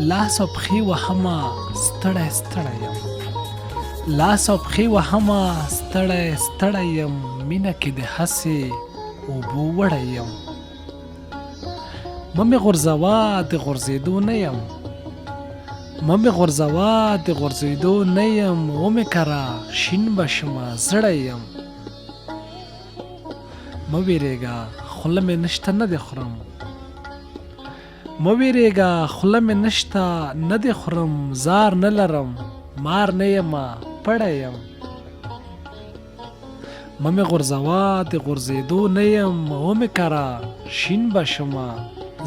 لاس او پښې وهمه ستړی ستړی یم لاس او پښې وهمه ستړی ستړی یم مینه کې د هسې اوبو وړی یم مه مې غورځوه د غورځېدو نه یم مه مې غورځوه د غورځېدو نه یم ومې کره شین به شمه زړی یم مه ویرېږه خوله مې نشته نه دې خورم مه ویرېږه خوله مې نشته نه دې خورم زار نه لرم مار نه یمه پړی یم مه مې غورځوه د غورځېدو نه یم ومې کره شین به شمه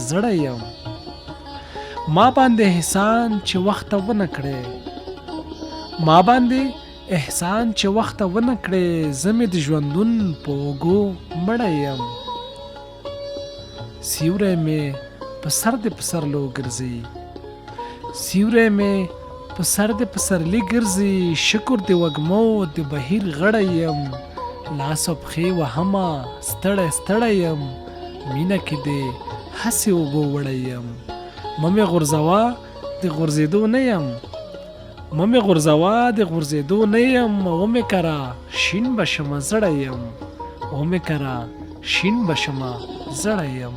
زړی یم ما باندې احسان چې وخته ونه کړې ما باندې احسان چې وخته ونه کړې زه مې د ژوندون په اوږو مړی یم سیوری مې په سر د پسرلو ګرځي سیوری مې په سر د پسرلي ګرځي شکر د وږمو د بهیر غړی یم لاس او پښې وهمه ستړی ستړی یم مینه کې د هسې اوبو وړی یم مه مې غورځوه د غورځېدو نه یم مه مې غورځوه د غورځېدو نه یم ومې کره شین به شمه زړی یم ومې کره شین به شمه زړی یم